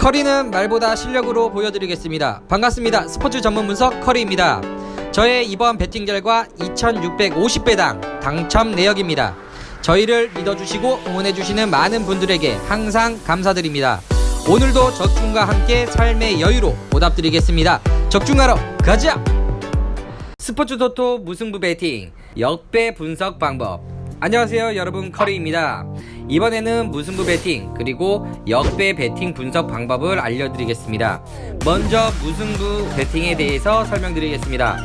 커리는 말보다 실력으로 보여드리겠습니다. 반갑습니다. 스포츠 전문 분석 커리입니다. 저의 이번 배팅 결과 2650배당 당첨 내역입니다. 저희를 믿어주시고 응원해주시는 많은 분들에게 항상 감사드립니다. 오늘도 적중과 함께 삶의 여유로 보답드리겠습니다. 적중하러 가자! 스포츠 토토 무승부 배팅 역배 분석 방법. 안녕하세요 여러분, 커리입니다. 이번에는 무승부 배팅 그리고 역배 배팅 분석 방법을 알려드리겠습니다. 먼저 무승부 배팅에 대해서 설명드리겠습니다.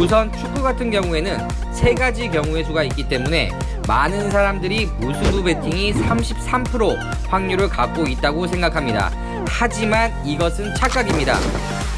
우선 축구 같은 경우에는 3가지 경우의 수가 있기 때문에 많은 사람들이 무승부 배팅이 33% 확률을 갖고 있다고 생각합니다. 하지만 이것은 착각입니다.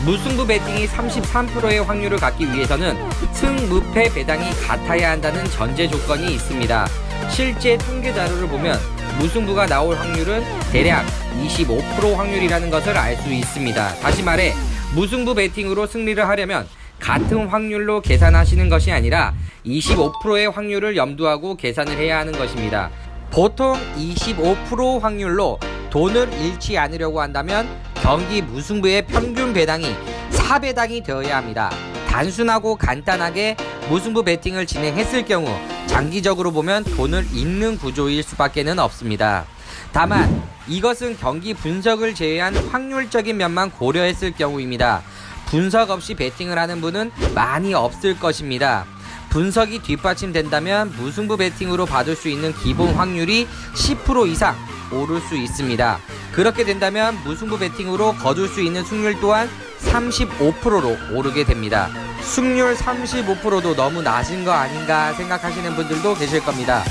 무승부 배팅이 33%의 확률을 갖기 위해서는 승무패 배당이 같아야 한다는 전제 조건이 있습니다. 실제 통계 자료를 보면 무승부가 나올 확률은 대략 25% 확률이라는 것을 알 수 있습니다. 다시 말해 무승부 배팅으로 승리를 하려면 같은 확률로 계산하시는 것이 아니라 25%의 확률을 염두하고 계산을 해야 하는 것입니다. 보통 25% 확률로 돈을 잃지 않으려고 한다면 경기 무승부의 평균 배당이 4배당이 되어야 합니다. 단순하고 간단하게 무승부 배팅을 진행했을 경우 장기적으로 보면 돈을 잃는 구조일 수밖에는 없습니다. 다만 이것은 경기 분석을 제외한 확률적인 면만 고려했을 경우입니다. 분석 없이 배팅을 하는 분은 많이 없을 것입니다. 분석이 뒷받침된다면 무승부 배팅으로 받을 수 있는 기본 확률이 10% 이상 오를 수 있습니다. 그렇게 된다면 무승부 배팅으로 거둘 수 있는 승률 또한 35%로 오르게 됩니다. 승률 35%도 너무 낮은 거 아닌가 생각하시는 분들도 계실 겁니다.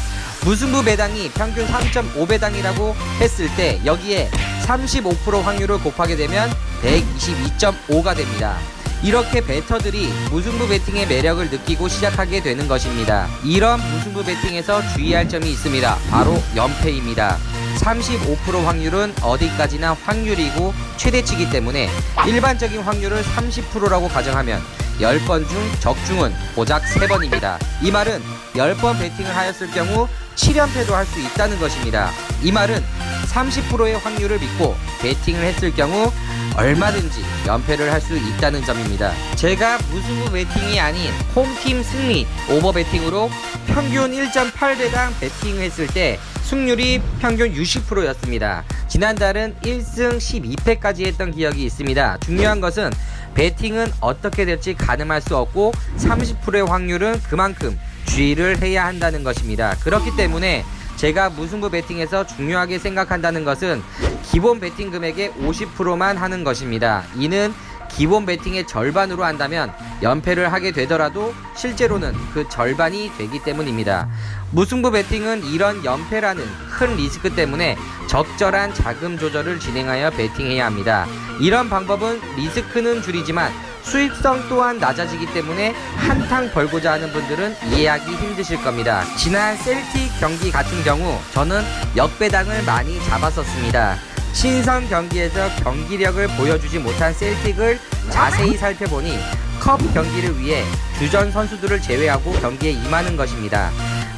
무승부 배당이 평균 3.5배당이라고 했을 때 여기에 35% 확률을 곱하게 되면 122.5가 됩니다. 이렇게 베터들이 무승부 배팅의 매력을 느끼고 시작하게 되는 것입니다. 이런 무승부 배팅에서 주의할 점이 있습니다. 바로 연패입니다. 35% 확률은 어디까지나 확률이고 최대치이기 때문에 일반적인 확률을 30%라고 가정하면 10번 중 적중은 고작 3번입니다. 이 말은 10번 배팅을 하였을 경우 7연패도 할 수 있다는 것입니다. 이 말은 30%의 확률을 믿고 배팅을 했을 경우 얼마든지 연패를 할 수 있다는 점입니다. 제가 무승부 배팅이 아닌 홈팀 승리 오버 배팅으로 평균 1.8배당 배팅을 했을 때 승률이 평균 60%였습니다. 지난달은 1승 12패까지 했던 기억이 있습니다. 중요한 것은 배팅은 어떻게 될지 가늠할 수 없고 30%의 확률은 그만큼 주의를 해야 한다는 것입니다. 그렇기 때문에 제가 무승부 배팅에서 중요하게 생각한다는 것은 기본 배팅 금액의 50%만 하는 것입니다. 이는 기본 배팅의 절반으로 한다면 연패를 하게 되더라도 실제로는 그 절반이 되기 때문입니다. 무승부 배팅은 이런 연패라는 큰 리스크 때문에 적절한 자금 조절을 진행하여 배팅해야 합니다. 이런 방법은 리스크는 줄이지만 수익성 또한 낮아지기 때문에 한탕 벌고자 하는 분들은 이해하기 힘드실 겁니다. 지난 셀틱 경기 같은 경우 저는 역배당을 많이 잡았었습니다. 친선 경기에서 경기력을 보여주지 못한 셀틱을 자세히 살펴보니 컵 경기를 위해 주전 선수들을 제외하고 경기에 임하는 것입니다.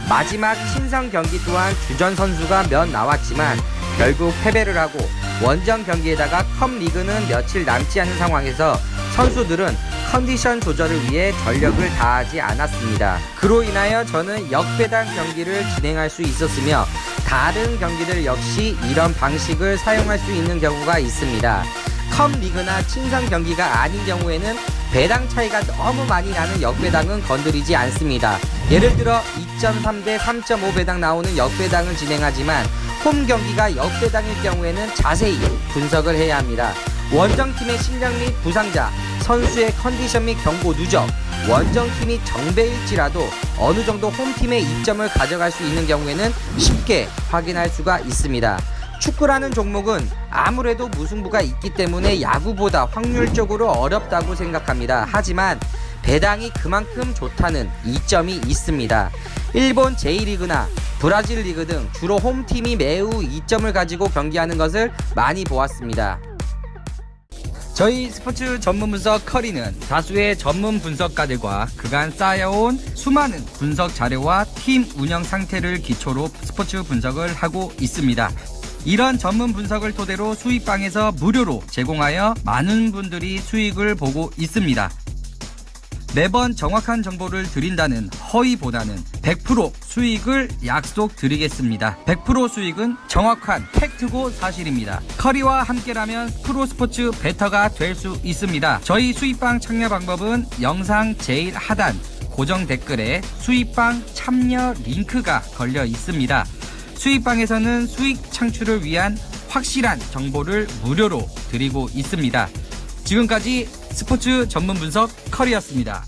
마지막 친선 경기 또한 주전 선수가 몇 나왔지만 결국 패배를 하고 원정 경기에다가 컵 리그는 며칠 남지 않은 상황에서 선수들은 컨디션 조절을 위해 전력을 다하지 않았습니다. 그로 인하여 저는 역배당 경기를 진행할 수 있었으며 다른 경기들 역시 이런 방식을 사용할 수 있는 경우가 있습니다. 컵 리그나 친선 경기가 아닌 경우에는 배당 차이가 너무 많이 나는 역배당은 건드리지 않습니다. 예를 들어 2.3 대 3.5 배당 나오는 역배당을 진행하지만 홈 경기가 역배당일 경우에는 자세히 분석을 해야 합니다. 원정팀의 실력 및 부상자, 선수의 컨디션 및 경고 누적, 원정팀이 정배일지라도 어느 정도 홈팀의 이점을 가져갈 수 있는 경우에는 쉽게 확인할 수가 있습니다. 축구라는 종목은 아무래도 무승부가 있기 때문에 야구보다 확률적으로 어렵다고 생각합니다. 하지만 배당이 그만큼 좋다는 이점이 있습니다. 일본 제1리그나 브라질 리그 등 주로 홈팀이 매우 이점을 가지고 경기하는 것을 많이 보았습니다. 저희 스포츠 전문 분석 커리는 다수의 전문 분석가들과 그간 쌓여온 수많은 분석 자료와 팀 운영 상태를 기초로 스포츠 분석을 하고 있습니다. 이런 전문 분석을 토대로 수익방에서 무료로 제공하여 많은 분들이 수익을 보고 있습니다. 매번 정확한 정보를 드린다는 허위보다는 100% 수익을 약속드리겠습니다. 100% 수익은 정확한 팩트고 사실입니다. 커리와 함께라면 프로스포츠 베터가 될 수 있습니다. 저희 수익방 참여 방법은 영상 제일 하단 고정 댓글에 수익방 참여 링크가 걸려 있습니다. 수익방에서는 수익 창출을 위한 확실한 정보를 무료로 드리고 있습니다. 지금까지 스포츠 전문 분석 커리였습니다.